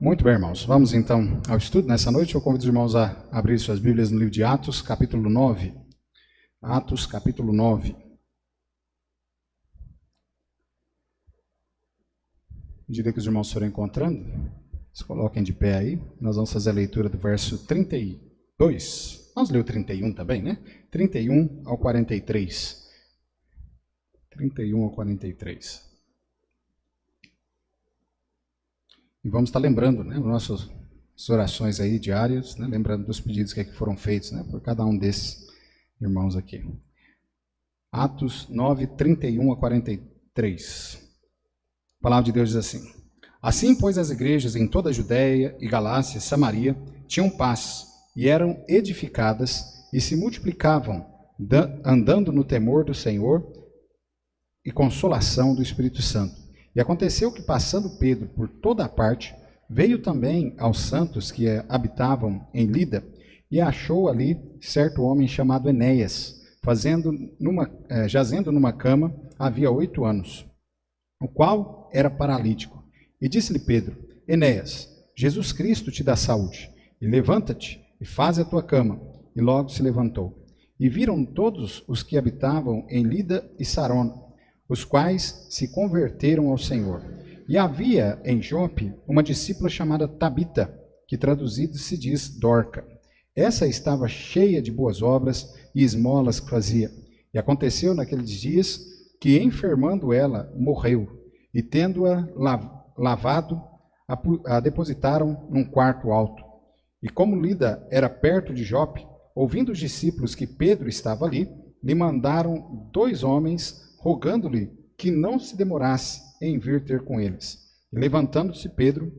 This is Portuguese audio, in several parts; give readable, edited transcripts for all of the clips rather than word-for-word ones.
Muito bem, irmãos. Vamos então ao estudo nessa noite. Eu convido os irmãos a abrir suas Bíblias no livro de Atos, capítulo 9. Atos, capítulo 9. À medida que os irmãos forem encontrando, se coloquem de pé aí. Nós vamos fazer a leitura do verso 32. Vamos ler o 31 também, né? 31 ao 43. 31 ao 43. E vamos estar lembrando, né, nossas orações aí diárias, né, lembrando dos pedidos que foram feitos, né, por cada um desses irmãos aqui. Atos 9, 31 a 43. A palavra de Deus diz assim: Assim, pois, as igrejas em toda a Judéia e Galácia e Samaria tinham paz, e eram edificadas, e se multiplicavam, andando no temor do Senhor e consolação do Espírito Santo. E aconteceu que, passando Pedro por toda a parte, veio também aos santos que habitavam em Lida, e achou ali certo homem chamado Enéas, jazendo numa cama havia 8 anos, o qual era paralítico. E disse-lhe Pedro: Enéas, Jesus Cristo te dá saúde, e levanta-te, e faze a tua cama. E logo se levantou. E viram todos os que habitavam em Lida e Sarona, os quais se converteram ao Senhor. E havia em Jope uma discípula chamada Tabita, que traduzido se diz Dorca. Essa estava cheia de boas obras e esmolas que fazia. E aconteceu naqueles dias que, enfermando ela, morreu, e tendo-a lavado, a depositaram num quarto alto. E como Lida era perto de Jope, ouvindo os discípulos que Pedro estava ali, lhe mandaram 2 homens, rogando-lhe que não se demorasse em vir ter com eles. E levantando-se Pedro,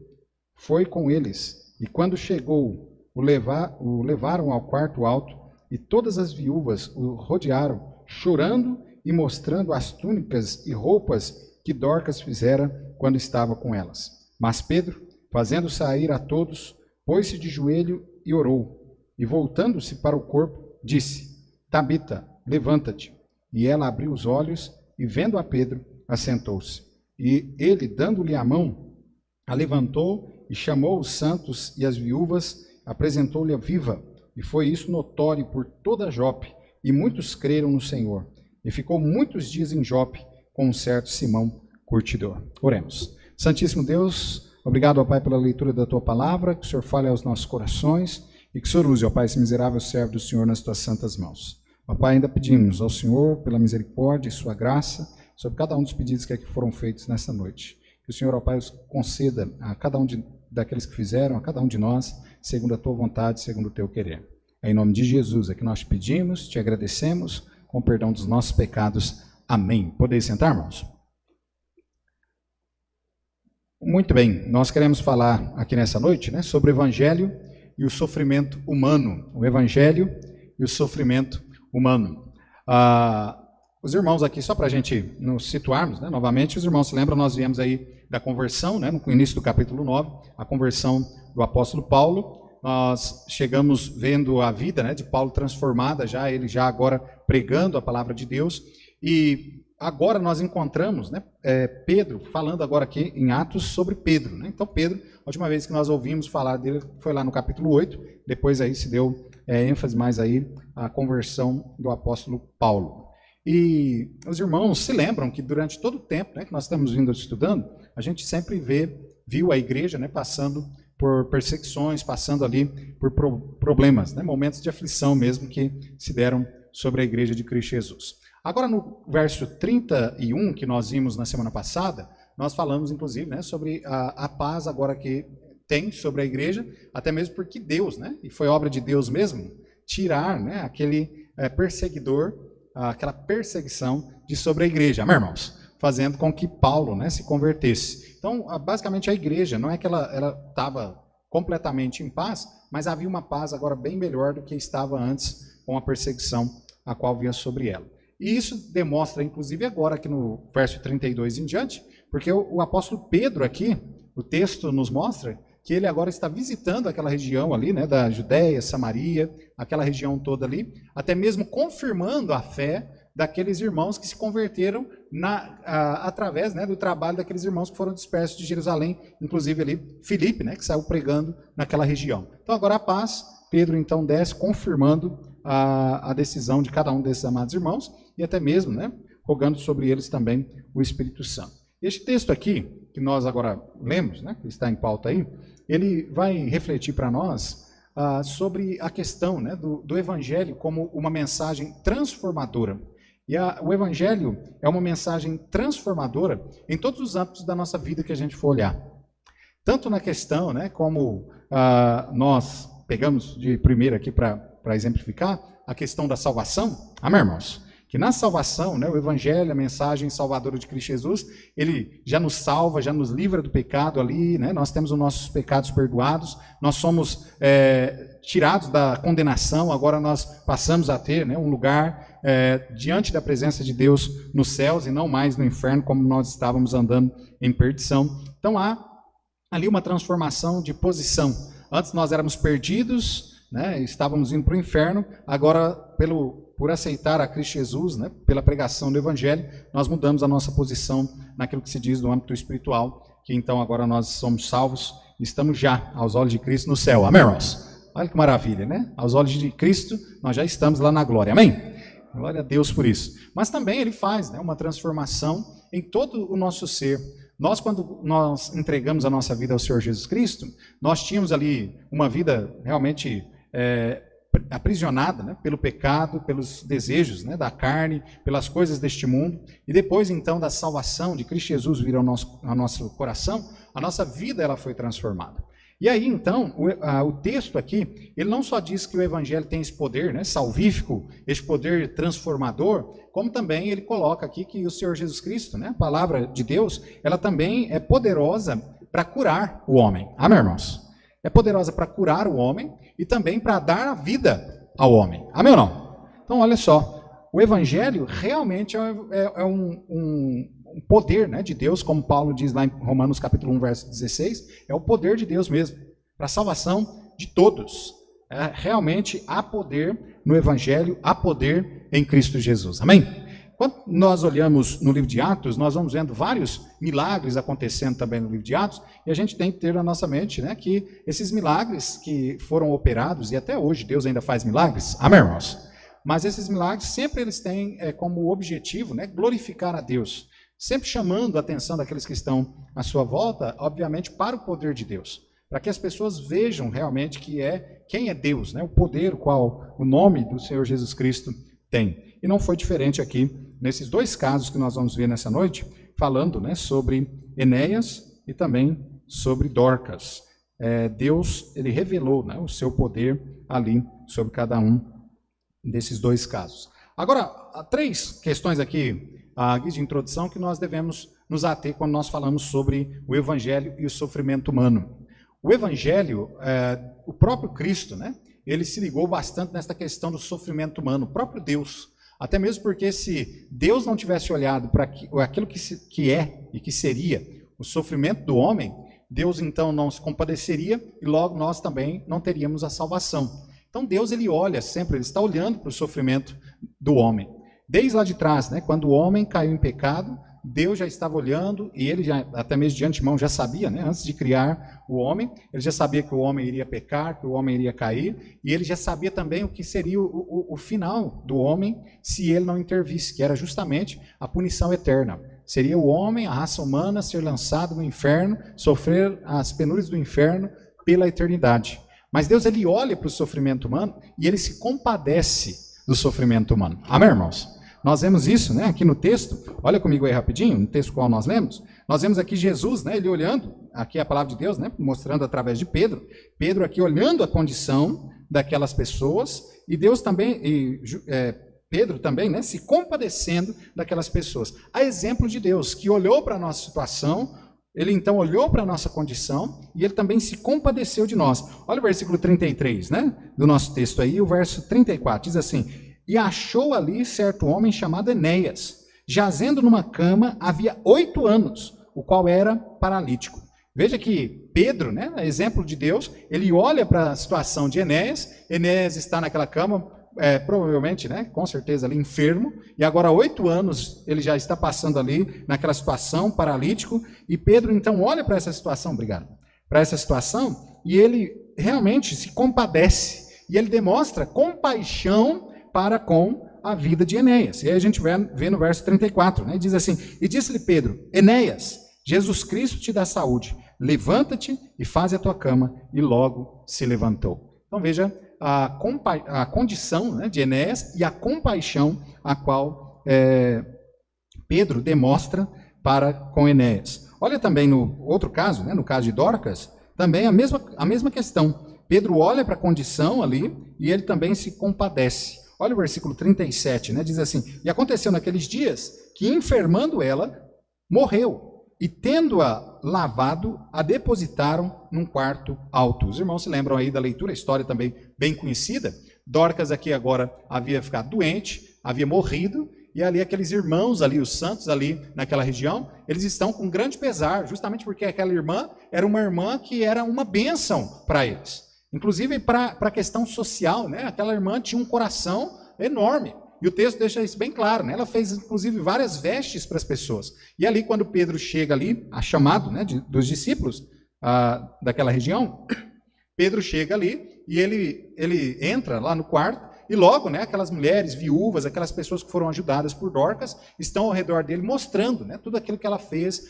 foi com eles, e quando chegou, o levaram ao quarto alto, e todas as viúvas o rodearam, chorando e mostrando as túnicas e roupas que Dorcas fizera quando estava com elas. Mas Pedro, fazendo sair a todos, pôs-se de joelho e orou, e voltando-se para o corpo, disse: Tabita, levanta-te. E ela abriu os olhos, e vendo a Pedro, assentou-se. E ele, dando-lhe a mão, a levantou, e chamou os santos e as viúvas, apresentou-lhe a viva. E foi isso notório por toda Jope, e muitos creram no Senhor. E ficou muitos dias em Jope, com um certo Simão curtidor. Oremos. Santíssimo Deus, obrigado, ó Pai, pela leitura da Tua palavra, que o Senhor fale aos nossos corações, e que o Senhor use, ó Pai, esse miserável servo do Senhor nas Tuas santas mãos. Ó Pai, ainda pedimos ao Senhor, pela misericórdia e sua graça, sobre cada um dos pedidos que aqui foram feitos nesta noite. Que o Senhor, ó Pai, os conceda a cada um daqueles que fizeram, a cada um de nós, segundo a Tua vontade, segundo o Teu querer. É em nome de Jesus é que nós te pedimos, te agradecemos, com o perdão dos nossos pecados. Amém. Podeis sentar, irmãos? Muito bem, nós queremos falar aqui nessa noite, né, sobre o Evangelho e o sofrimento humano. O Evangelho e o sofrimento humano. Os irmãos aqui, só para a gente nos situarmos, né, novamente, os irmãos se lembram, nós viemos aí da conversão, né, no início do capítulo 9, a conversão do apóstolo Paulo. Nós chegamos vendo a vida, né, de Paulo transformada, ele já agora pregando a palavra de Deus. E agora nós encontramos, né, Pedro, falando agora aqui em Atos sobre Pedro. Né? Então Pedro, a última vez que nós ouvimos falar dele foi lá no capítulo 8, depois aí se deu ênfase mais aí à conversão do apóstolo Paulo. E os irmãos se lembram que durante todo o tempo, né, que nós estamos vindo estudando, a gente sempre viu a igreja, né, passando por perseguições, passando ali por problemas, né, momentos de aflição mesmo que se deram sobre a igreja de Cristo Jesus. Agora no verso 31, que nós vimos na semana passada, nós falamos inclusive, né, sobre a paz agora que tem sobre a igreja, até mesmo porque Deus, né, e foi obra de Deus mesmo, tirar, né, aquele perseguidor, aquela perseguição de sobre a igreja, amém, irmãos? Fazendo com que Paulo, né, se convertesse. Então, basicamente a igreja, não é que ela estava completamente em paz, mas havia uma paz agora bem melhor do que estava antes com a perseguição a qual vinha sobre ela. E isso demonstra, inclusive, agora aqui no verso 32 em diante, porque o apóstolo Pedro aqui, o texto nos mostra que ele agora está visitando aquela região ali, né, da Judéia, Samaria, aquela região toda ali, até mesmo confirmando a fé daqueles irmãos que se converteram através, né, do trabalho daqueles irmãos que foram dispersos de Jerusalém, inclusive ali Filipe, né, que saiu pregando naquela região. Então agora a paz, Pedro então desce confirmando a decisão de cada um desses amados irmãos e até mesmo, né, rogando sobre eles também o Espírito Santo. Este texto aqui, que nós agora lemos, né, que está em pauta aí, ele vai refletir para nós sobre a questão, né, do Evangelho como uma mensagem transformadora. E o Evangelho é uma mensagem transformadora em todos os âmbitos da nossa vida que a gente for olhar. Tanto na questão, né, como nós pegamos de primeira aqui para exemplificar, a questão da salvação. Amém, irmãos? Que na salvação, né, o Evangelho, a mensagem salvadora de Cristo Jesus, ele já nos salva, já nos livra do pecado ali, né? Nós temos os nossos pecados perdoados, nós somos tirados da condenação, agora nós passamos a ter, né, um lugar diante da presença de Deus nos céus e não mais no inferno, como nós estávamos andando em perdição. Então há ali uma transformação de posição. Antes nós éramos perdidos, né, estávamos indo para o inferno, agora por aceitar a Cristo Jesus, né, pela pregação do Evangelho, nós mudamos a nossa posição naquilo que se diz no âmbito espiritual, que então agora nós somos salvos e estamos já, aos olhos de Cristo, no céu. Amém, irmãos? Olha que maravilha, né? Aos olhos de Cristo, nós já estamos lá na glória. Amém? Glória a Deus por isso. Mas também ele faz, né, uma transformação em todo o nosso ser. Nós, quando nós entregamos a nossa vida ao Senhor Jesus Cristo, nós tínhamos ali uma vida realmente aprisionada, né, pelo pecado, pelos desejos, né, da carne, pelas coisas deste mundo, e depois então da salvação de Cristo Jesus vir ao nosso coração, a nossa vida ela foi transformada. E aí então, o texto aqui, ele não só diz que o Evangelho tem esse poder, né, salvífico, esse poder transformador, como também ele coloca aqui que o Senhor Jesus Cristo, né, a palavra de Deus, ela também é poderosa para curar o homem. Amém, irmãos? É poderosa para curar o homem e também para dar a vida ao homem. Amém ou não? Então, olha só, o Evangelho realmente é um poder, né, de Deus, como Paulo diz lá em Romanos capítulo 1, verso 16, é o poder de Deus mesmo, para a salvação de todos. Realmente há poder no Evangelho, há poder em Cristo Jesus. Amém? Quando nós olhamos no livro de Atos, nós vamos vendo vários milagres acontecendo também no livro de Atos, e a gente tem que ter na nossa mente, né, que esses milagres que foram operados, e até hoje Deus ainda faz milagres, amém, irmãos? Mas esses milagres sempre eles têm como objetivo, né, glorificar a Deus, sempre chamando a atenção daqueles que estão à sua volta, obviamente, para o poder de Deus, para que as pessoas vejam realmente quem é Deus, né, o poder, o nome do Senhor Jesus Cristo tem. E não foi diferente aqui, nesses dois casos que nós vamos ver nessa noite, falando, né, sobre Enéas e também sobre Dorcas. Deus, ele revelou, né, o seu poder ali sobre cada um desses dois casos. Agora, há três questões aqui de introdução que nós devemos nos ater quando nós falamos sobre o Evangelho e o sofrimento humano. O Evangelho, o próprio Cristo, né, ele se ligou bastante nessa questão do sofrimento humano, o próprio Deus. Até mesmo porque se Deus não tivesse olhado para aquilo que é e que seria o sofrimento do homem, Deus então não se compadeceria e logo nós também não teríamos a salvação. Então Deus ele olha sempre, ele está olhando para o sofrimento do homem. Desde lá de trás, né, quando o homem caiu em pecado, Deus já estava olhando e ele já, até mesmo de antemão, já sabia, né, antes de criar o homem, ele já sabia que o homem iria pecar, que o homem iria cair, e ele já sabia também o que seria o final do homem se ele não intervisse, que era justamente a punição eterna. Seria o homem, a raça humana, ser lançado no inferno, sofrer as penúrias do inferno pela eternidade. Mas Deus ele olha para o sofrimento humano e ele se compadece do sofrimento humano. Amém, irmãos? Nós vemos isso, né, aqui no texto. Olha comigo aí rapidinho, no texto qual nós lemos. Nós vemos aqui Jesus, né, ele olhando, aqui a palavra de Deus, né, mostrando através de Pedro. Pedro aqui olhando a condição daquelas pessoas e Deus também, Pedro também, né, se compadecendo daquelas pessoas. A exemplo de Deus, que olhou para a nossa situação, ele então olhou para a nossa condição e ele também se compadeceu de nós. Olha o versículo 33, né, do nosso texto aí, o verso 34, diz assim: e achou ali certo homem chamado Enéas, jazendo numa cama havia 8 anos, o qual era paralítico. Veja que Pedro, né, exemplo de Deus, ele olha para a situação de Enéas. Enéas está naquela cama, provavelmente, né, com certeza ali enfermo, e agora há 8 anos ele já está passando ali naquela situação, paralítico, e Pedro então olha para essa situação, para essa situação, e ele realmente se compadece, e ele demonstra compaixão para com a vida de Enéas. E aí a gente vê no verso 34, né, diz assim, e disse-lhe Pedro, Enéas, Jesus Cristo te dá saúde, levanta-te e faze a tua cama, e logo se levantou. Então veja a condição, né, de Enéas e a compaixão a qual Pedro demonstra para com Enéas. Olha também no outro caso, né, no caso de Dorcas, também a mesma questão. Pedro olha para a condição ali e ele também se compadece. Olha o versículo 37, né, diz assim, e aconteceu naqueles dias que, enfermando ela, morreu, e tendo-a lavado, a depositaram num quarto alto. Os irmãos se lembram aí da leitura, a história também bem conhecida. Dorcas aqui agora havia ficado doente, havia morrido, e ali aqueles irmãos ali, os santos ali naquela região, eles estão com grande pesar, justamente porque aquela irmã era uma irmã que era uma bênção para eles. Inclusive para a questão social, né? Aquela irmã tinha um coração enorme. E o texto deixa isso bem claro, né? Ela fez, inclusive, várias vestes para as pessoas. E ali, quando Pedro chega ali, a chamado, né, dos discípulos daquela região, Pedro chega ali e ele entra lá no quarto e logo, né, aquelas mulheres viúvas, aquelas pessoas que foram ajudadas por Dorcas, estão ao redor dele mostrando, né, tudo aquilo que ela fez,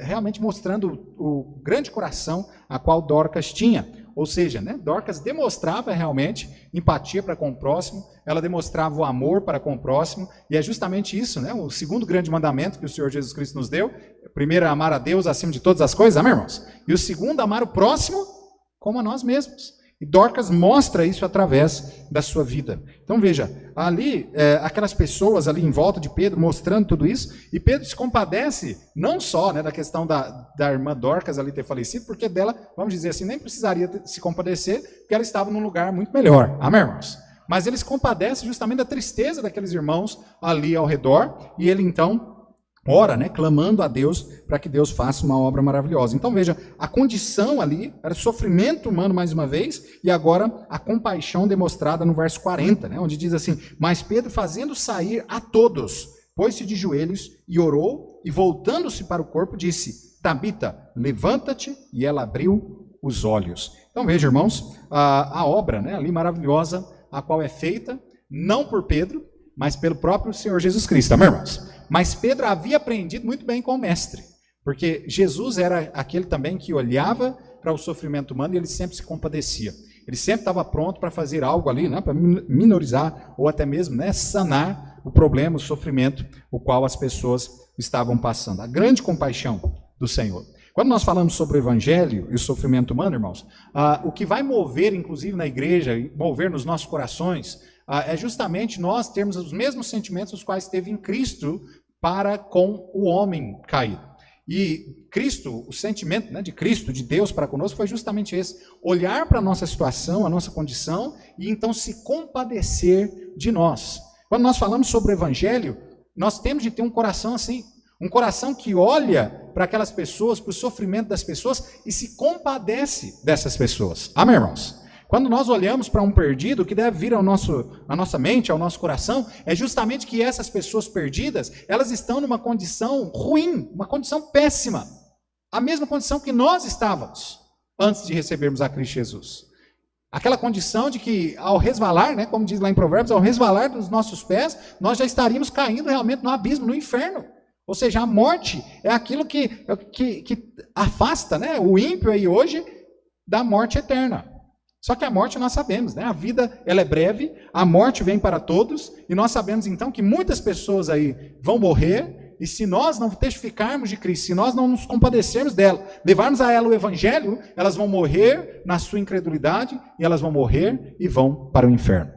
realmente mostrando o grande coração a qual Dorcas tinha. Ou seja, né, Dorcas demonstrava realmente empatia para com o próximo, ela demonstrava o amor para com o próximo, e é justamente isso, né, o segundo grande mandamento que o Senhor Jesus Cristo nos deu. Primeiro, amar a Deus acima de todas as coisas, amém, irmãos? E o segundo, amar o próximo como a nós mesmos. E Dorcas mostra isso através da sua vida. Então veja, ali, aquelas pessoas ali em volta de Pedro mostrando tudo isso, e Pedro se compadece não só, né, da questão da irmã Dorcas ali ter falecido, porque dela, vamos dizer assim, nem precisaria se compadecer, porque ela estava num lugar muito melhor, amém, irmãos? Mas ele se compadece justamente da tristeza daqueles irmãos ali ao redor, e ele então ora, né, clamando a Deus para que Deus faça uma obra maravilhosa. Então veja, a condição ali era sofrimento humano mais uma vez, e agora a compaixão demonstrada no verso 40, né, onde diz assim, mas Pedro, fazendo sair a todos, pôs-se de joelhos e orou, e voltando-se para o corpo disse, Tabita, levanta-te, e ela abriu os olhos. Então veja, irmãos, a obra, né, ali maravilhosa, a qual é feita, não por Pedro, mas pelo próprio Senhor Jesus Cristo, amém, irmãos? Mas Pedro havia aprendido muito bem com o mestre, porque Jesus era aquele também que olhava para o sofrimento humano e ele sempre se compadecia. Ele sempre estava pronto para fazer algo ali, né, para minorizar ou até mesmo, né, sanar o problema, o sofrimento, o qual as pessoas estavam passando. A grande compaixão do Senhor. Quando nós falamos sobre o evangelho e o sofrimento humano, irmãos, o que vai mover, inclusive na igreja, mover nos nossos corações, é justamente nós termos os mesmos sentimentos os quais teve em Cristo para com o homem caído. E Cristo, o sentimento, né, de Cristo, de Deus para conosco, foi justamente esse: olhar para a nossa situação, a nossa condição, e então se compadecer de nós. Quando nós falamos sobre o evangelho, nós temos de ter um coração assim, um coração que olha para aquelas pessoas, para o sofrimento das pessoas e se compadece dessas pessoas. Amém, irmãos? Quando nós olhamos para um perdido, o que deve vir à nossa mente, ao nosso coração, é justamente que essas pessoas perdidas, elas estão numa condição ruim, uma condição péssima. A mesma condição que nós estávamos antes de recebermos a Cristo Jesus. Aquela condição de que ao resvalar, né, como diz lá em Provérbios, ao resvalar dos nossos pés, nós já estaríamos caindo realmente no abismo, no inferno. Ou seja, a morte é aquilo que afasta, né, o ímpio aí hoje da morte eterna. Só que a morte nós sabemos, né? A vida ela é breve, a morte vem para todos, e nós sabemos então que muitas pessoas aí vão morrer, e se nós não testificarmos de Cristo, se nós não nos compadecermos dela, levarmos a ela o evangelho, elas vão morrer na sua incredulidade, e elas vão morrer e vão para o inferno.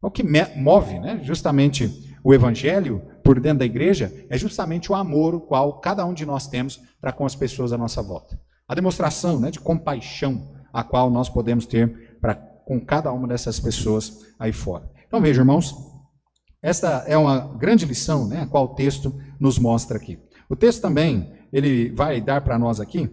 O que move, né, justamente o evangelho por dentro da igreja é justamente o amor o qual cada um de nós temos para com as pessoas à nossa volta. A demonstração, né, de compaixão a qual nós podemos ter com cada uma dessas pessoas aí fora. Então veja, irmãos, esta é uma grande lição, né, a qual o texto nos mostra aqui. O texto também, ele vai dar para nós aqui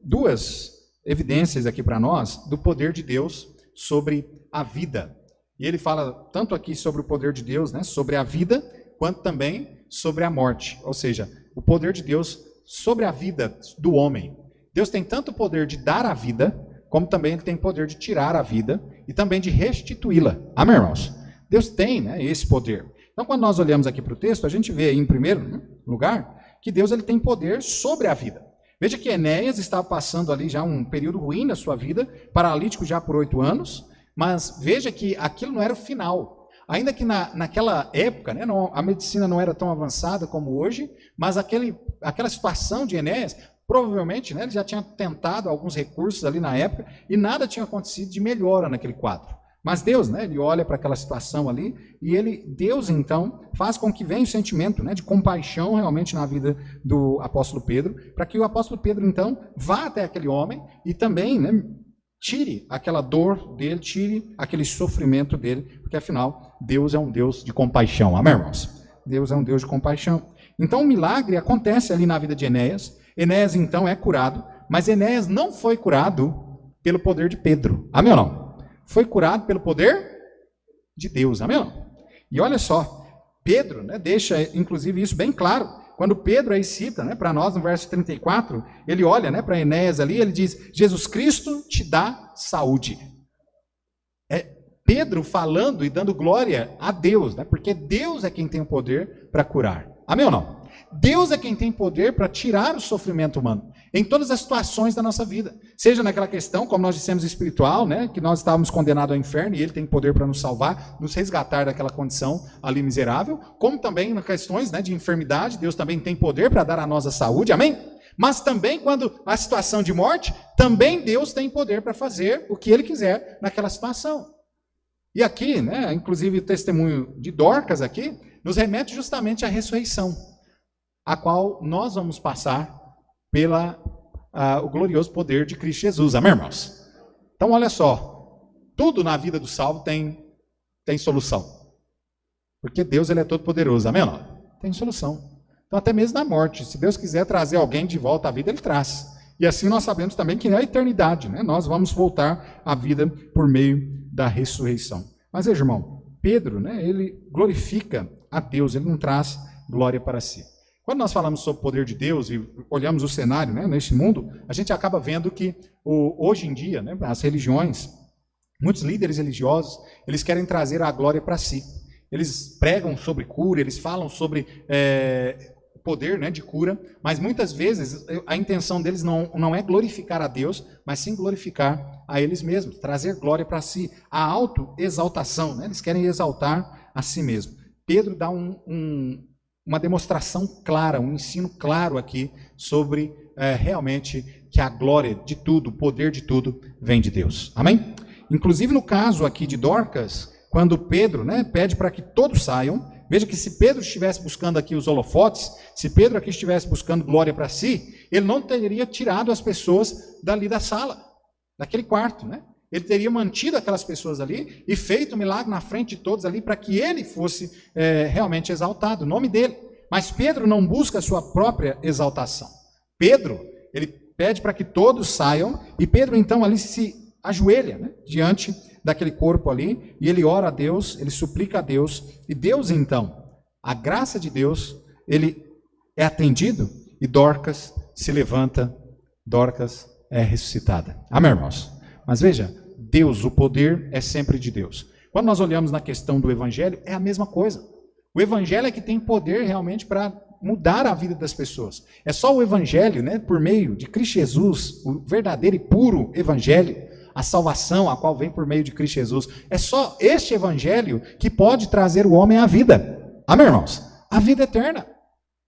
duas evidências aqui para nós do poder de Deus sobre a vida. E ele fala tanto aqui sobre o poder de Deus, né, sobre a vida, quanto também sobre a morte. Ou seja, o poder de Deus sobre a vida do homem. Deus tem tanto o poder de dar a vida, como também ele tem poder de tirar a vida e também de restituí-la. Amém, irmãos? Deus tem, né, esse poder. Então, quando nós olhamos aqui para o texto, a gente vê aí, em primeiro lugar, que Deus ele tem poder sobre a vida. Veja que Enéas estava passando ali já um período ruim na sua vida, paralítico já por 8 anos, mas veja que aquilo não era o final. Ainda que naquela época, né, a medicina não era tão avançada como hoje, mas aquela situação de Enéas, provavelmente, né, ele já tinha tentado alguns recursos ali na época e nada tinha acontecido de melhora naquele quadro. Mas Deus, né, ele olha para aquela situação ali e Deus então faz com que venha o sentimento, né, de compaixão realmente na vida do apóstolo Pedro, para que o apóstolo Pedro então vá até aquele homem e também, né, tire aquela dor dele, tire aquele sofrimento dele, porque afinal Deus é um Deus de compaixão. Amém, irmãos? Deus é um Deus de compaixão. Então o milagre acontece ali na vida de Enéas. Enéas então é curado, mas Enéas não foi curado pelo poder de Pedro. Amém ou não? Foi curado pelo poder de Deus, amém? E olha só, Pedro, né, deixa inclusive isso bem claro. Quando Pedro aí cita, né, para nós no verso 34, ele olha, né, para Enéas ali, ele diz, Jesus Cristo te dá saúde. É Pedro falando e dando glória a Deus, né, porque Deus é quem tem o poder para curar. Amém ou não? Deus é quem tem poder para tirar o sofrimento humano em todas as situações da nossa vida. Seja naquela questão, como nós dissemos, espiritual, né, que nós estávamos condenados ao inferno e Ele tem poder para nos salvar, nos resgatar daquela condição ali miserável, como também nas questões, né, de enfermidade, Deus também tem poder para dar a nós a saúde, amém? Mas também quando a situação de morte, também Deus tem poder para fazer o que Ele quiser naquela situação. E aqui, né, inclusive o testemunho de Dorcas aqui, nos remete justamente à ressurreição, a qual nós vamos passar o glorioso poder de Cristo Jesus. Amém, irmãos? Então, olha só, tudo na vida do salvo tem solução. Porque Deus ele é todo poderoso, amém? Não? Tem solução. Então, até mesmo na morte, se Deus quiser trazer alguém de volta à vida, Ele traz. E assim nós sabemos também que é a eternidade, né? Nós vamos voltar à vida por meio da ressurreição. Mas veja, irmão, Pedro, né, ele glorifica a Deus, ele não traz glória para si. Quando nós falamos sobre o poder de Deus e olhamos o cenário, né, neste mundo, a gente acaba vendo que hoje em dia, né, as religiões, muitos líderes religiosos, eles querem trazer a glória para si. Eles pregam sobre cura, eles falam sobre poder, né, de cura, mas muitas vezes a intenção deles não é glorificar a Deus, mas sim glorificar a eles mesmos, trazer glória para si, a autoexaltação, né, eles querem exaltar a si mesmo. Pedro dá uma demonstração clara, um ensino claro aqui sobre realmente que a glória de tudo, o poder de tudo vem de Deus. Amém? Inclusive no caso aqui de Dorcas, quando Pedro, né, pede para que todos saiam, veja que se Pedro estivesse buscando aqui os holofotes, se Pedro aqui estivesse buscando glória para si, ele não teria tirado as pessoas dali da sala, daquele quarto, né? Ele teria mantido aquelas pessoas ali e feito um milagre na frente de todos ali para que ele fosse realmente exaltado, o nome dele. Mas Pedro não busca a sua própria exaltação. Pedro, ele pede para que todos saiam e Pedro então ali se ajoelha, né, diante daquele corpo ali e ele ora a Deus, ele suplica a Deus e Deus então, a graça de Deus, ele é atendido e Dorcas se levanta, Dorcas é ressuscitada. Amém, irmãos? Mas veja, Deus, o poder é sempre de Deus. Quando nós olhamos na questão do Evangelho, é a mesma coisa. O Evangelho é que tem poder realmente para mudar a vida das pessoas. É só o Evangelho, né, por meio de Cristo Jesus, o verdadeiro e puro Evangelho, a salvação a qual vem por meio de Cristo Jesus. É só este Evangelho que pode trazer o homem à vida. Amém, irmãos? A vida eterna.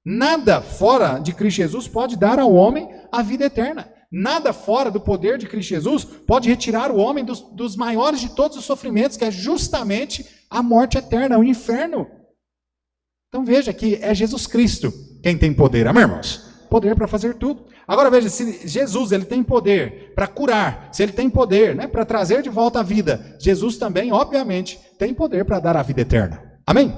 Nada fora de Cristo Jesus pode dar ao homem a vida eterna. Nada fora do poder de Cristo Jesus pode retirar o homem dos maiores de todos os sofrimentos, que é justamente a morte eterna, o inferno. Então veja que é Jesus Cristo quem tem poder, amém, irmãos? Poder para fazer tudo. Agora veja, se Jesus ele tem poder para curar, se ele tem poder, né, para trazer de volta a vida, Jesus também, obviamente, tem poder para dar a vida eterna. Amém?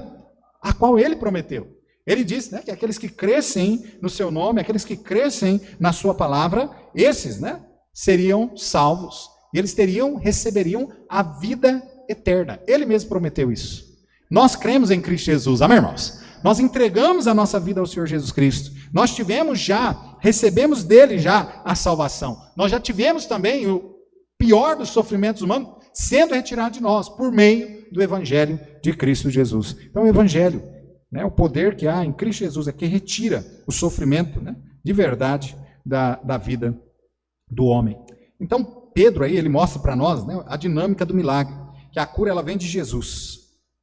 A qual ele prometeu. Ele disse, né, que aqueles que crescem no seu nome, aqueles que crescem na sua palavra, esses, né, seriam salvos. E eles receberiam a vida eterna. Ele mesmo prometeu isso. Nós cremos em Cristo Jesus, amém, irmãos? Nós entregamos a nossa vida ao Senhor Jesus Cristo. Nós recebemos dele já a salvação. Nós já tivemos também o pior dos sofrimentos humanos sendo retirado de nós, por meio do Evangelho de Cristo Jesus. Então o Evangelho, né, o poder que há em Cristo Jesus é que retira o sofrimento, né, de verdade da vida do homem. Então Pedro aí, ele mostra para nós, né, a dinâmica do milagre, que a cura ela vem de Jesus.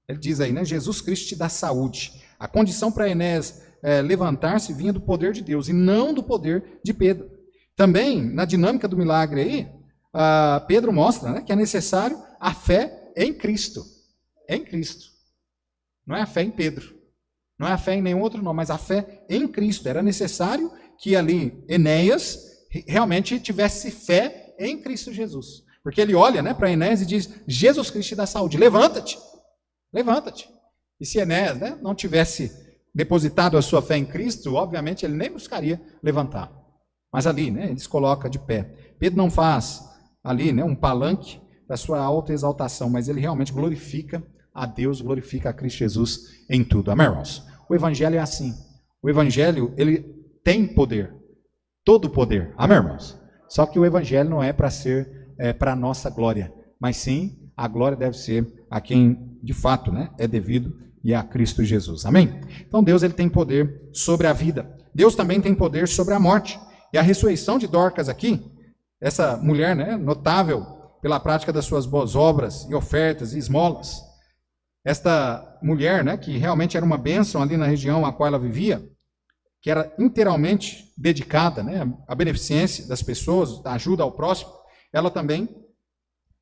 Ele diz aí, né, Jesus Cristo te dá saúde. A condição para Enéas levantar-se vinha do poder de Deus e não do poder de Pedro. Também, na dinâmica do milagre aí, Pedro mostra, né, que é necessário a fé em Cristo. Em Cristo. Não é a fé em Pedro. Não é a fé em nenhum outro não, mas a fé em Cristo. Era necessário que ali Enéas realmente tivesse fé em Cristo Jesus. Porque ele olha, né, para Enéas e diz, Jesus Cristo te dá saúde, levanta-te. Levanta-te. E se Enéas, né, não tivesse depositado a sua fé em Cristo, obviamente ele nem buscaria levantar. Mas ali, né, ele se coloca de pé. Pedro não faz ali, né, um palanque da sua autoexaltação, mas ele realmente glorifica a Deus, glorifica a Cristo Jesus em tudo. Amém, irmãos? O Evangelho é assim. O Evangelho, ele tem poder. Todo o poder. Amém, irmãos? Só que o Evangelho não é para ser para a nossa glória, mas sim a glória deve ser a quem de fato, né, é devido e a Cristo Jesus. Amém? Então Deus ele tem poder sobre a vida. Deus também tem poder sobre a morte. E a ressurreição de Dorcas aqui, essa mulher, né, notável pela prática das suas boas obras e ofertas e esmolas. Esta mulher, né, que realmente era uma bênção ali na região a qual ela vivia, que era inteiramente dedicada, né, à beneficência das pessoas, à ajuda ao próximo, ela também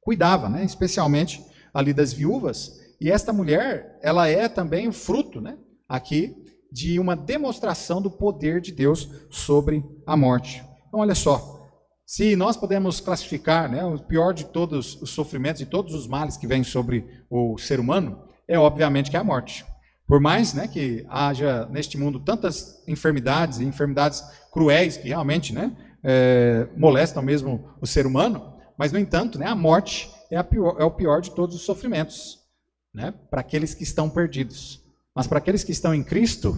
cuidava, né, especialmente ali das viúvas. E esta mulher, ela é também o fruto, né, aqui de uma demonstração do poder de Deus sobre a morte. Então, olha só, se nós podemos classificar, né, o pior de todos os sofrimentos, de todos os males que vêm sobre o ser humano, é obviamente que é a morte. Por mais, né, que haja neste mundo tantas enfermidades, e enfermidades cruéis que realmente, né, molestam mesmo o ser humano, mas, no entanto, né, a morte é o pior de todos os sofrimentos, né, para aqueles que estão perdidos. Mas para aqueles que estão em Cristo,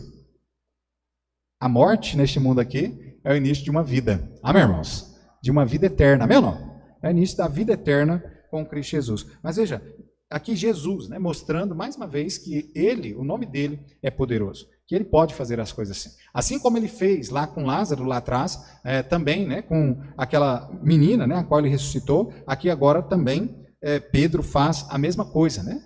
a morte neste mundo aqui é o início de uma vida. Amém, irmãos? De uma vida eterna. Amém ou não? É o início da vida eterna com Cristo Jesus. Mas veja, aqui Jesus, né, mostrando mais uma vez que ele, o nome dele é poderoso, que ele pode fazer as coisas assim. Assim como ele fez lá com Lázaro, lá atrás, também, né, com aquela menina, né, a qual ele ressuscitou, aqui agora também Pedro faz a mesma coisa, né?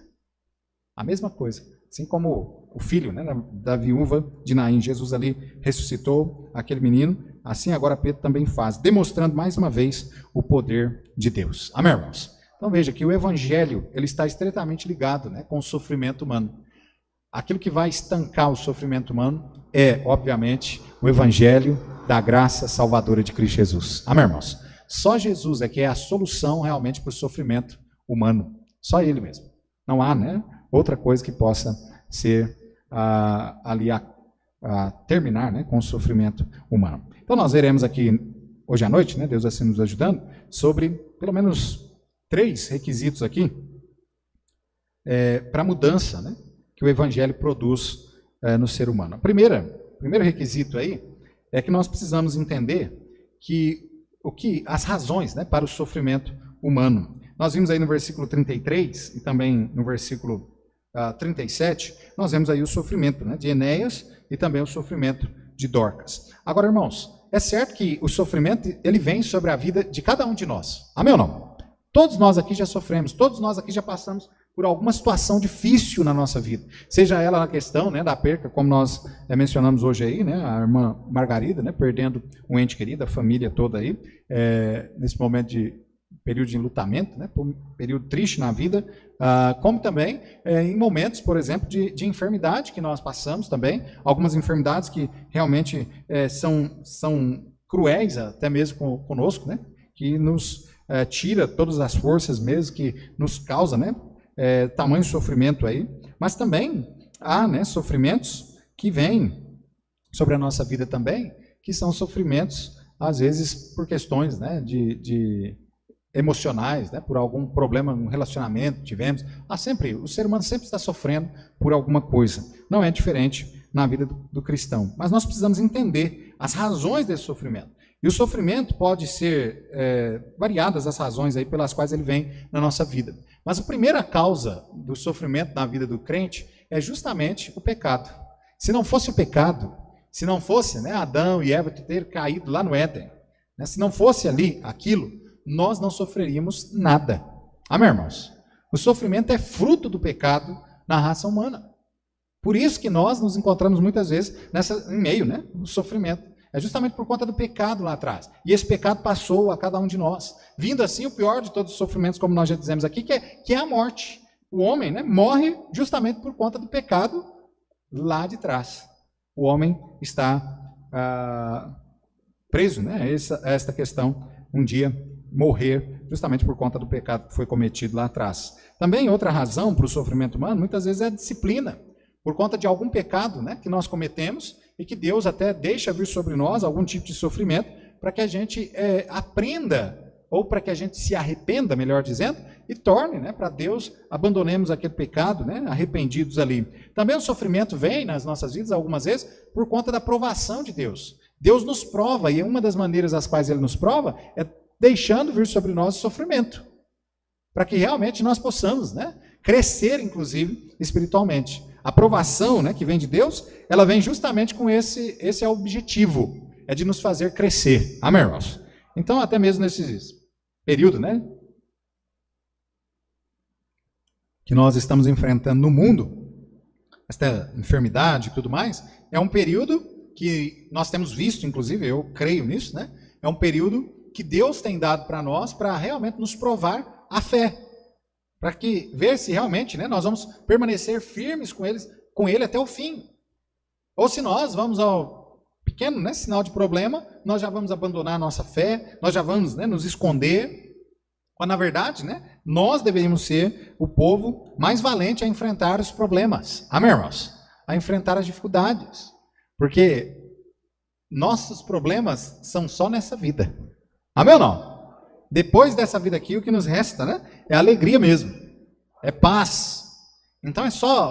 A mesma coisa. Assim como o filho, né, da viúva de Naim, Jesus ali ressuscitou aquele menino, assim agora Pedro também faz, demonstrando mais uma vez o poder de Deus. Amém, irmãos? Então veja que o Evangelho ele está estreitamente ligado, né, com o sofrimento humano. Aquilo que vai estancar o sofrimento humano é, obviamente, o Evangelho da graça salvadora de Cristo Jesus. Amém, irmãos? Só Jesus é que é a solução realmente para o sofrimento humano. Só Ele mesmo. Não há, né, outra coisa que possa ser ali a terminar, né, com o sofrimento humano. Então nós veremos aqui hoje à noite, né, Deus assim nos ajudando, sobre pelo menos 3 requisitos aqui para a mudança, né, que o Evangelho produz no ser humano. O primeiro requisito aí é que nós precisamos entender que as razões, né, para o sofrimento humano. Nós vimos aí no versículo 33 e também no versículo 37, nós vemos aí o sofrimento, né, de Enéas e também o sofrimento de Dorcas. Agora, irmãos, é certo que o sofrimento ele vem sobre a vida de cada um de nós. Amém ou não? Todos nós aqui já sofremos, todos nós aqui já passamos por alguma situação difícil na nossa vida. Seja ela na questão, né, da perca, como nós mencionamos hoje aí, né, a irmã Margarida, né, perdendo um ente querido, a família toda aí, nesse momento de período de enlutamento, né, um período triste na vida, como também em momentos, por exemplo, de enfermidade que nós passamos também, algumas enfermidades que realmente são cruéis até mesmo conosco, né, que nos tira todas as forças mesmo, que nos causa, né, tamanho sofrimento aí, mas também há, né, sofrimentos que vêm sobre a nossa vida também, que são sofrimentos, às vezes, por questões, né, de emocionais, né, por algum problema no relacionamento que tivemos. O ser humano sempre está sofrendo por alguma coisa. Não é diferente na vida do cristão. Mas nós precisamos entender as razões desse sofrimento. E o sofrimento pode ser variadas as razões aí pelas quais ele vem na nossa vida. Mas a primeira causa do sofrimento na vida do crente é justamente o pecado. Se não fosse o pecado, se não fosse, né, Adão e Eva ter caído lá no Éden, né, se não fosse ali aquilo, nós não sofreríamos nada. Amém, irmãos? O sofrimento é fruto do pecado na raça humana. Por isso que nós nos encontramos muitas vezes em meio, né, do sofrimento. É justamente por conta do pecado lá atrás. E esse pecado passou a cada um de nós. Vindo assim o pior de todos os sofrimentos, como nós já dizemos aqui, que é a morte. O homem, né, morre justamente por conta do pecado lá de trás. O homem está preso, né, a esta questão, um dia morrer justamente por conta do pecado que foi cometido lá atrás. Também outra razão para o sofrimento humano, muitas vezes é a disciplina. Por conta de algum pecado, né, que nós cometemos e que Deus até deixa vir sobre nós algum tipo de sofrimento para que a gente aprenda, ou para que a gente se arrependa, melhor dizendo, e torne, né, para Deus, abandonemos aquele pecado, né, arrependidos ali. Também o sofrimento vem nas nossas vidas, algumas vezes, por conta da provação de Deus. Deus nos prova, e uma das maneiras às quais Ele nos prova é deixando vir sobre nós o sofrimento, para que realmente nós possamos, né, crescer, inclusive, espiritualmente. A aprovação, né, que vem de Deus, ela vem justamente com esse é o objetivo, é de nos fazer crescer. Amém, irmãos? Então, até mesmo nesse período, né, que nós estamos enfrentando no mundo, esta enfermidade e tudo mais, é um período que nós temos visto, inclusive, eu creio nisso, né, é um período que Deus tem dado para nós para realmente nos provar a fé. Para que ver se realmente, né, nós vamos permanecer firmes com ele até o fim. Ou se nós vamos ao pequeno, né, sinal de problema, nós já vamos abandonar a nossa fé, nós já vamos, né, nos esconder. Quando, na verdade, né, nós deveríamos ser o povo mais valente a enfrentar os problemas. Amém, irmãos? A enfrentar as dificuldades. Porque nossos problemas são só nessa vida. Amém ou não? Depois dessa vida aqui, o que nos resta, né, é alegria mesmo, é paz. Então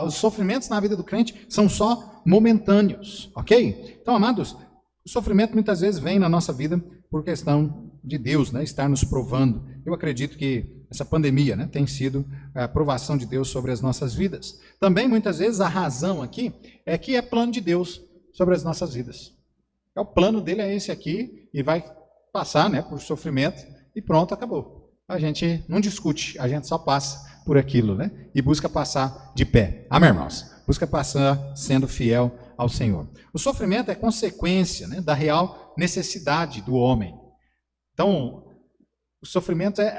os sofrimentos na vida do crente são só momentâneos, ok? Então, amados, o sofrimento muitas vezes vem na nossa vida por questão de Deus, né, estar nos provando. Eu acredito que essa pandemia, né, tem sido a provação de Deus sobre as nossas vidas. Também, muitas vezes, a razão aqui é que é plano de Deus sobre as nossas vidas. O plano dele é esse aqui e vai passar, né, por sofrimento. E pronto, acabou. A gente não discute, a gente só passa por aquilo, né? E busca passar de pé. Amém, irmãos? Busca passar sendo fiel ao Senhor. O sofrimento é consequência, né, da real necessidade do homem. Então, o sofrimento é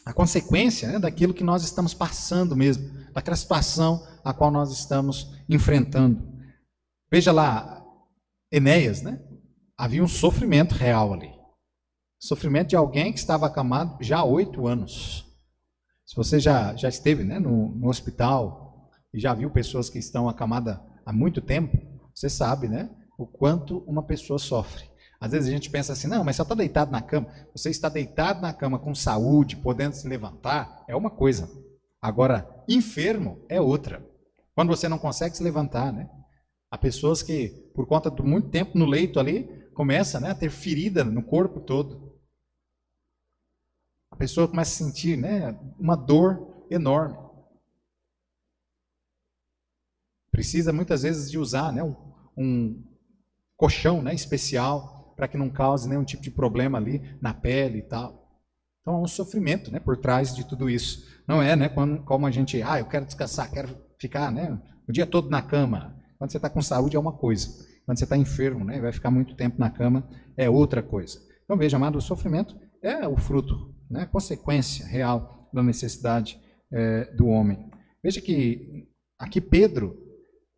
a consequência, né, daquilo que nós estamos passando mesmo, daquela situação a qual nós estamos enfrentando. Veja lá, Enéas, né? Havia um sofrimento real ali. Sofrimento de alguém que estava acamado já há 8 anos. Se você já esteve, né, no hospital e já viu pessoas que estão acamadas há muito tempo, você sabe, né, o quanto uma pessoa sofre. Às vezes a gente pensa assim, não, mas só está deitado na cama. Você está deitado na cama com saúde, podendo se levantar, é uma coisa. Agora, enfermo é outra. Quando você não consegue se levantar, né? Há pessoas que, por conta de muito tempo no leito ali, começa, né, a ter ferida no corpo todo. A pessoa começa a sentir, né, uma dor enorme. Precisa muitas vezes de usar, né, um colchão, né, especial para que não cause nenhum tipo de problema ali na pele e tal. Então há um sofrimento, né, por trás de tudo isso. Não é, né, como a gente, eu quero descansar, quero ficar, né, o dia todo na cama. Quando você está com saúde é uma coisa. Quando você está enfermo, né, vai ficar muito tempo na cama, é outra coisa. Então veja, amado, o sofrimento é o fruto, né, a consequência real da necessidade do homem. Veja que aqui Pedro,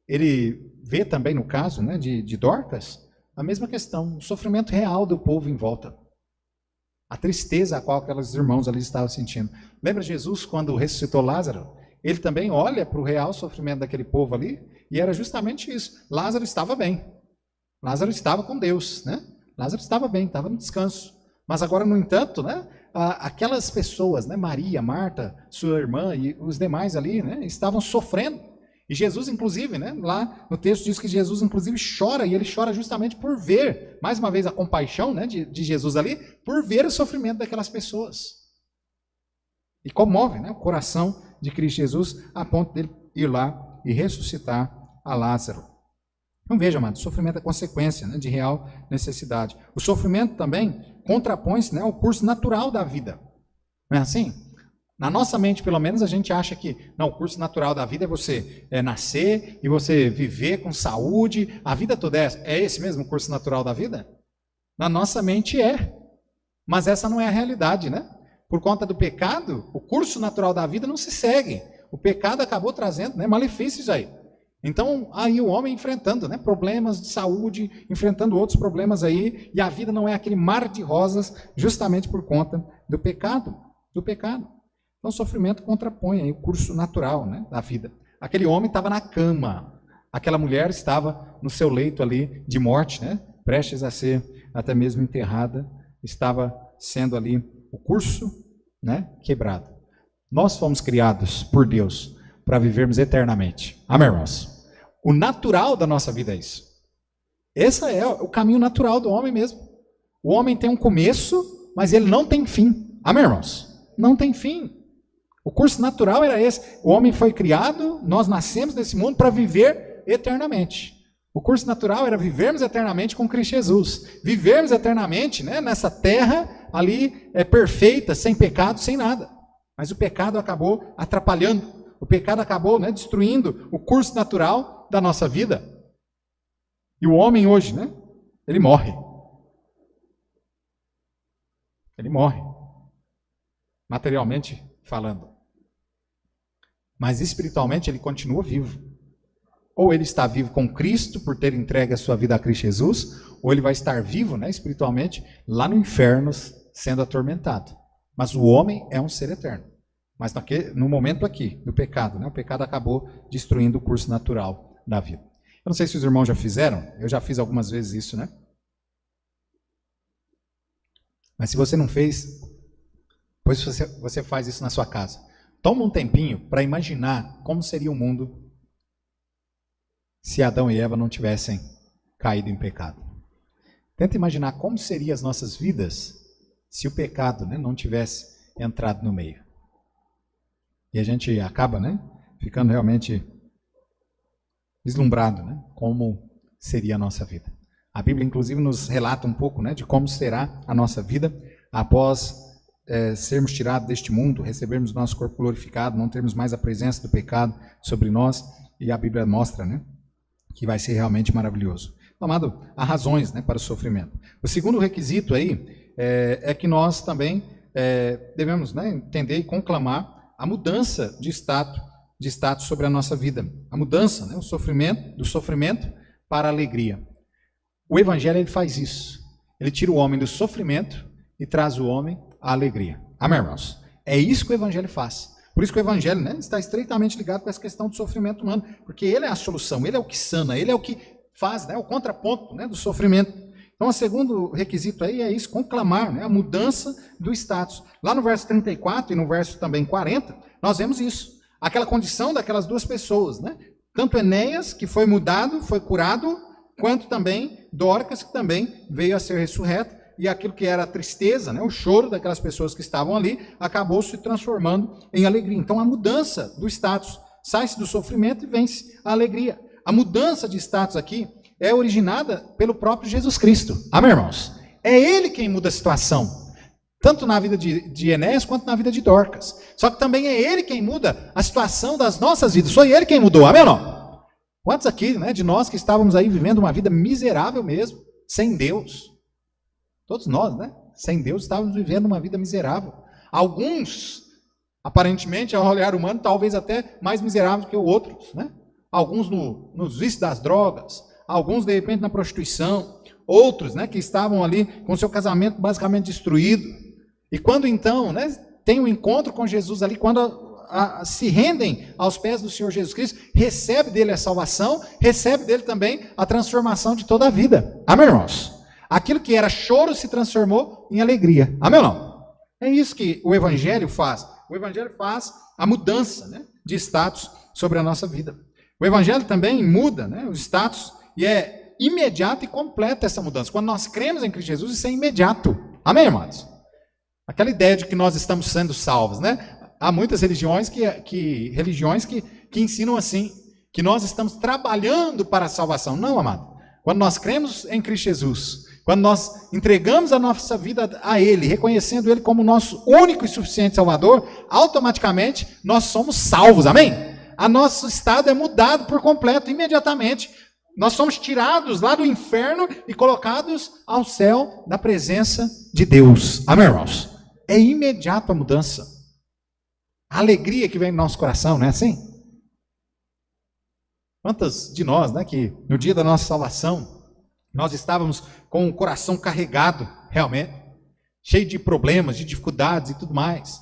ele vê também no caso, né, de Dorcas, a mesma questão, o sofrimento real do povo em volta. A tristeza a qual aqueles irmãos ali estavam sentindo. Lembra Jesus quando ressuscitou Lázaro? Ele também olha para o real sofrimento daquele povo ali, e era justamente isso. Lázaro estava bem. Lázaro estava com Deus, né? Lázaro estava bem, estava no descanso. Mas agora, no entanto, né, aquelas pessoas, né, Maria, Marta, sua irmã e os demais ali, né, estavam sofrendo. E Jesus, inclusive, né, lá no texto diz que Jesus, inclusive, chora, e ele chora justamente por ver, mais uma vez, a compaixão, né, de Jesus ali, por ver o sofrimento daquelas pessoas. E comove, né, o coração de Cristo Jesus a ponto dele ir lá e ressuscitar a Lázaro. Então veja, amado, o sofrimento é consequência, né, de real necessidade. O sofrimento também contrapõe-se, né, ao curso natural da vida. Não é assim? Na nossa mente, pelo menos, a gente acha que não, o curso natural da vida é você nascer e você viver com saúde, a vida toda é esse mesmo o curso natural da vida? Na nossa mente é, mas essa não é a realidade, né? Por conta do pecado, o curso natural da vida não se segue. O pecado acabou trazendo, né, malefícios aí. Então, aí o homem enfrentando, né, problemas de saúde, enfrentando outros problemas aí, e a vida não é aquele mar de rosas, justamente por conta do pecado. Então, o sofrimento contrapõe aí o curso natural, né, da vida. Aquele homem estava na cama, aquela mulher estava no seu leito ali de morte, né, prestes a ser até mesmo enterrada, estava sendo ali o curso, né, quebrado. Nós fomos criados por Deus para vivermos eternamente. Amém, irmãos? O natural da nossa vida é isso. Esse é o caminho natural do homem mesmo. O homem tem um começo, mas ele não tem fim. Amém, irmãos? Não tem fim. O curso natural era esse. O homem foi criado, nós nascemos nesse mundo para viver eternamente. O curso natural era vivermos eternamente com Cristo Jesus. Vivermos eternamente, né, nessa terra ali perfeita, sem pecado, sem nada. Mas o pecado acabou atrapalhando. O pecado acabou, né, destruindo o curso natural da nossa vida. E o homem hoje, né, ele morre. Ele morre. Materialmente falando. Mas espiritualmente ele continua vivo. Ou ele está vivo com Cristo por ter entregue a sua vida a Cristo Jesus, ou ele vai estar vivo, né, espiritualmente lá no inferno sendo atormentado. Mas o homem é um ser eterno. Mas no momento aqui, do pecado, né, o pecado acabou destruindo o curso natural da vida. Eu não sei se os irmãos já fizeram, eu já fiz algumas vezes isso, né? Mas se você não fez, pois você faz isso na sua casa. Toma um tempinho para imaginar como seria o mundo se Adão e Eva não tivessem caído em pecado. Tenta imaginar como seriam as nossas vidas se o pecado, né, não tivesse entrado no meio. E a gente acaba, né, ficando realmente vislumbrado, né, como seria a nossa vida. A Bíblia, inclusive, nos relata um pouco, né, de como será a nossa vida após sermos tirados deste mundo, recebermos nosso corpo glorificado, não termos mais a presença do pecado sobre nós, e a Bíblia mostra, né, que vai ser realmente maravilhoso. Amado, há razões, né, para o sofrimento. O segundo requisito aí é que nós também devemos, né, entender e conclamar a mudança de status sobre a nossa vida. A mudança, né, do sofrimento para a alegria. O Evangelho ele faz isso. Ele tira o homem do sofrimento e traz o homem à alegria. Amém, irmãos? É isso que o Evangelho faz. Por isso que o Evangelho, né, está estreitamente ligado com essa questão do sofrimento humano, porque ele é a solução, ele é o que sana, ele é o que faz, né, o contraponto, né, do sofrimento. Então, o segundo requisito aí é isso, conclamar, né, a mudança do status. Lá no verso 34 e no verso também 40, nós vemos isso. Aquela condição daquelas duas pessoas, né? Tanto Enéas, que foi mudado, foi curado, quanto também Dorcas, que também veio a ser ressurreta. E aquilo que era a tristeza, né, o choro daquelas pessoas que estavam ali, acabou se transformando em alegria. Então, a mudança do status, sai-se do sofrimento e vence a alegria. A mudança de status aqui é originada pelo próprio Jesus Cristo. Amém, irmãos? É Ele quem muda a situação, tanto na vida de Enéas quanto na vida de Dorcas. Só que também é Ele quem muda a situação das nossas vidas. Foi Ele quem mudou, amém ou não? Quantos aqui, né, de nós que estávamos aí vivendo uma vida miserável mesmo, sem Deus? Todos nós, né? Sem Deus, estávamos vivendo uma vida miserável. Alguns, aparentemente, ao olhar humano, talvez até mais miseráveis que outros, né? Alguns nos vícios das drogas, alguns, de repente, na prostituição, outros, né, que estavam ali com seu casamento basicamente destruído. E quando, então, né, tem um encontro com Jesus ali, quando se rendem aos pés do Senhor Jesus Cristo, recebe dele a salvação, recebe dele também a transformação de toda a vida. Amém, irmãos? Aquilo que era choro se transformou em alegria. Amém ou não? É isso que o Evangelho faz. O Evangelho faz a mudança, né, de status sobre a nossa vida. O Evangelho também muda, né, os status e é imediato e completa essa mudança. Quando nós cremos em Cristo Jesus, isso é imediato. Amém, irmãos? Aquela ideia de que nós estamos sendo salvos, né? Há muitas religiões que ensinam assim, que nós estamos trabalhando para a salvação. Não, amado. Quando nós cremos em Cristo Jesus, quando nós entregamos a nossa vida a Ele, reconhecendo Ele como nosso único e suficiente Salvador, automaticamente nós somos salvos, amém? O nosso estado é mudado por completo, imediatamente. Nós somos tirados lá do inferno e colocados ao céu da presença de Deus. Amém, irmãos? É imediato a mudança. A alegria que vem no nosso coração, não é assim? Quantas de nós, né, que no dia da nossa salvação, nós estávamos com o coração carregado, realmente, cheio de problemas, de dificuldades e tudo mais.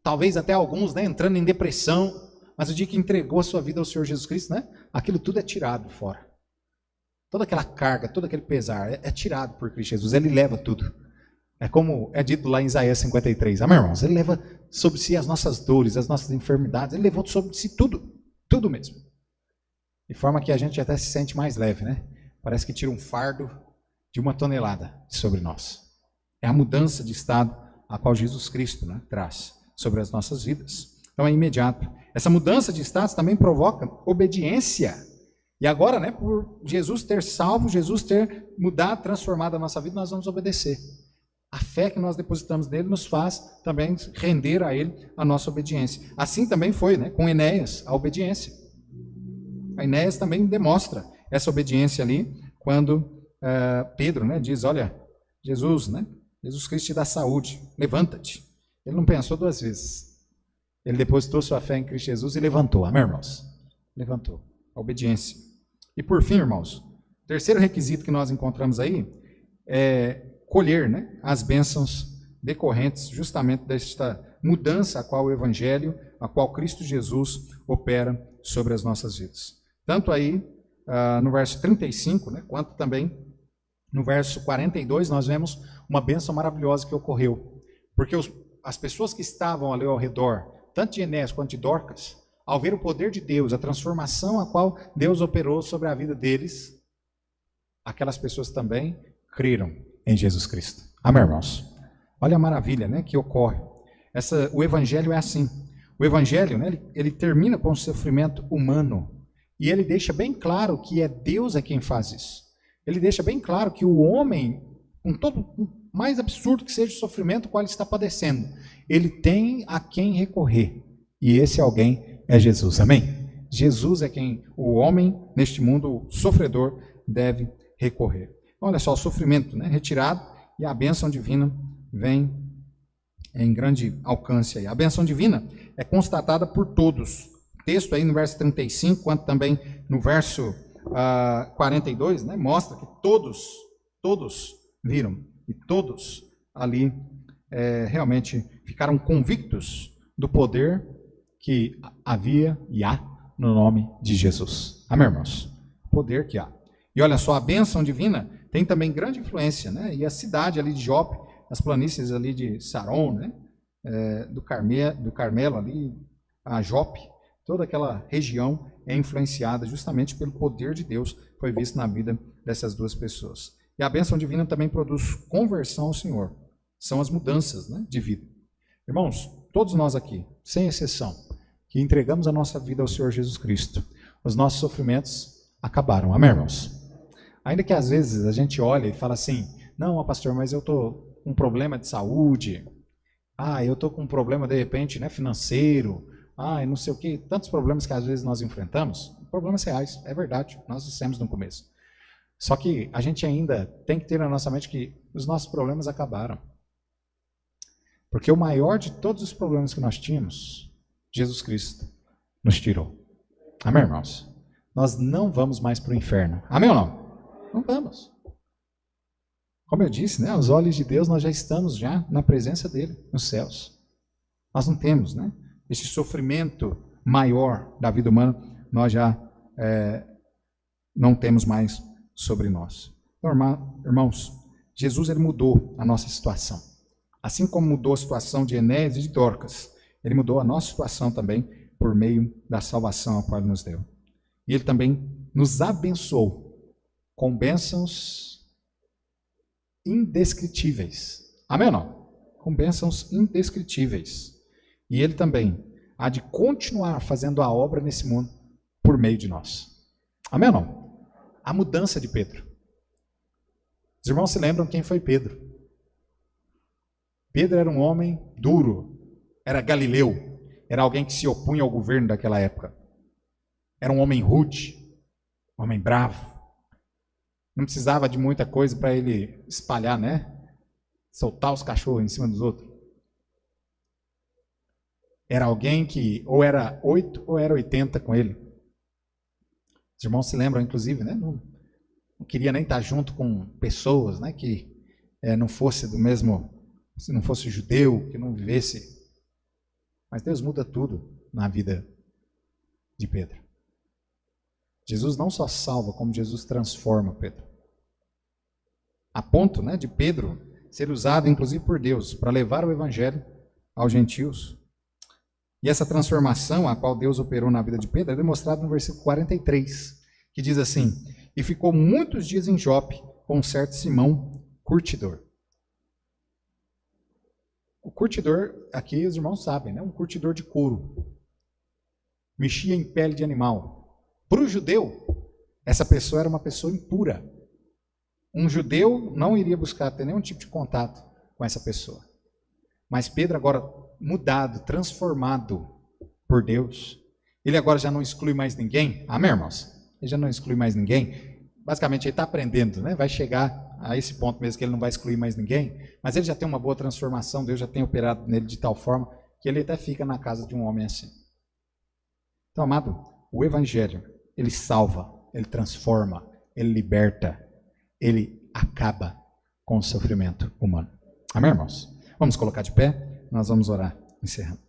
Talvez até alguns, né, entrando em depressão, mas o dia que entregou a sua vida ao Senhor Jesus Cristo, né, aquilo tudo é tirado fora. Toda aquela carga, todo aquele pesar é tirado por Cristo Jesus, Ele leva tudo. É como é dito lá em Isaías 53, amém, irmãos? Ele leva sobre si as nossas dores, as nossas enfermidades, Ele levou sobre si tudo, tudo mesmo. De forma que a gente até se sente mais leve, né? Parece que tira um fardo de 1 tonelada sobre nós. É a mudança de estado a qual Jesus Cristo, né, traz sobre as nossas vidas. Então é imediato. Essa mudança de status também provoca obediência. E agora, né, por Jesus ter salvo, Jesus ter mudado, transformado a nossa vida, nós vamos obedecer. A fé que nós depositamos nele nos faz também render a ele a nossa obediência. Assim também foi, né, com Enéas, a obediência. A Enéas também demonstra essa obediência ali, quando Pedro, né, diz, olha, Jesus, né, Jesus Cristo te dá saúde, levanta-te. Ele não pensou duas vezes. Ele depositou sua fé em Cristo Jesus e levantou. Amém, irmãos? Levantou. A obediência. E por fim, irmãos, o terceiro requisito que nós encontramos aí é colher, né, as bênçãos decorrentes justamente desta mudança a qual o Evangelho, a qual Cristo Jesus opera sobre as nossas vidas. Tanto aí no verso 35, né, quanto também no verso 42, nós vemos uma bênção maravilhosa que ocorreu. Porque as pessoas que estavam ali ao redor, tanto de Enéas quanto de Dorcas, ao ver o poder de Deus, a transformação a qual Deus operou sobre a vida deles, aquelas pessoas também creram em Jesus Cristo. Amém, irmãos? Olha a maravilha, né, que ocorre. O Evangelho é assim. O Evangelho, né, ele termina com o sofrimento humano. E ele deixa bem claro que é Deus quem faz isso. Ele deixa bem claro que o homem, com todo o mais absurdo que seja o sofrimento qual ele está padecendo, ele tem a quem recorrer. E esse alguém é Jesus. Amém? Jesus é quem o homem, neste mundo sofredor, deve recorrer. Olha só, o sofrimento, né, retirado, e a bênção divina vem em grande alcance aí. A bênção divina é constatada por todos. O texto aí no verso 35, quanto também no verso 42, né, mostra que todos viram, e todos ali realmente ficaram convictos do poder que havia e há no nome de Jesus. Amém, irmãos? O poder que há. E olha só, a bênção divina tem também grande influência, né? E a cidade ali de Jope, as planícies ali de Saron, né? Do Carmelo ali, a Jope, toda aquela região é influenciada justamente pelo poder de Deus que foi visto na vida dessas duas pessoas. E a bênção divina também produz conversão ao Senhor. São as mudanças, né, de vida. Irmãos, todos nós aqui, sem exceção, que entregamos a nossa vida ao Senhor Jesus Cristo, os nossos sofrimentos acabaram. Amém, irmãos? Ainda que às vezes a gente olha e fala assim, não, pastor, mas eu estou com um problema de saúde, eu estou com um problema, de repente, né, financeiro, não sei o quê, tantos problemas que às vezes nós enfrentamos, problemas reais, é verdade, nós dissemos no começo. Só que a gente ainda tem que ter na nossa mente que os nossos problemas acabaram. Porque o maior de todos os problemas que nós tínhamos, Jesus Cristo nos tirou. Amém, irmãos? Nós não vamos mais para o inferno. Amém ou não? Não vamos. Como eu disse, né, aos olhos de Deus nós já estamos na presença dele, nos céus. Nós não temos, né, esse sofrimento maior da vida humana, nós já não temos mais sobre nós. Então, irmãos, Jesus ele mudou a nossa situação. Assim como mudou a situação de Enéas e de Dorcas, ele mudou a nossa situação também por meio da salvação a qual ele nos deu. E ele também nos abençoou com bênçãos indescritíveis. Amém ou não? Com bênçãos indescritíveis. E ele também há de continuar fazendo a obra nesse mundo por meio de nós. Amém ou não? A mudança de Pedro. Os irmãos se lembram quem foi Pedro? Pedro era um homem duro, era galileu, era alguém que se opunha ao governo daquela época. Era um homem rude, um homem bravo. Não precisava de muita coisa para ele espalhar, né? Soltar os cachorros em cima dos outros. Era alguém que ou era 8 ou era 80 com ele. Os irmãos se lembram, inclusive, né? Não queria nem estar junto com pessoas, né? Que não fosse do mesmo, se não fosse judeu, que não vivesse. Mas Deus muda tudo na vida de Pedro. Jesus não só salva, como Jesus transforma Pedro. A ponto, né, de Pedro ser usado, inclusive, por Deus para levar o evangelho aos gentios. E essa transformação a qual Deus operou na vida de Pedro é demonstrada no versículo 43, que diz assim: e ficou muitos dias em Jope com um certo Simão, curtidor. O curtidor, aqui os irmãos sabem, né? Um curtidor de couro. Mexia em pele de animal. Para o judeu, essa pessoa era uma pessoa impura. Um judeu não iria buscar ter nenhum tipo de contato com essa pessoa. Mas Pedro agora mudado, transformado por Deus, ele agora já não exclui mais ninguém. Amém, irmãos? Ele já não exclui mais ninguém. Basicamente, ele está aprendendo, né? Vai chegar a esse ponto mesmo que ele não vai excluir mais ninguém, mas ele já tem uma boa transformação, Deus já tem operado nele de tal forma que ele até fica na casa de um homem assim. Então, amado, o evangelho, ele salva, ele transforma, ele liberta, ele acaba com o sofrimento humano. Amém, irmãos? Vamos colocar de pé, nós vamos orar, encerrando.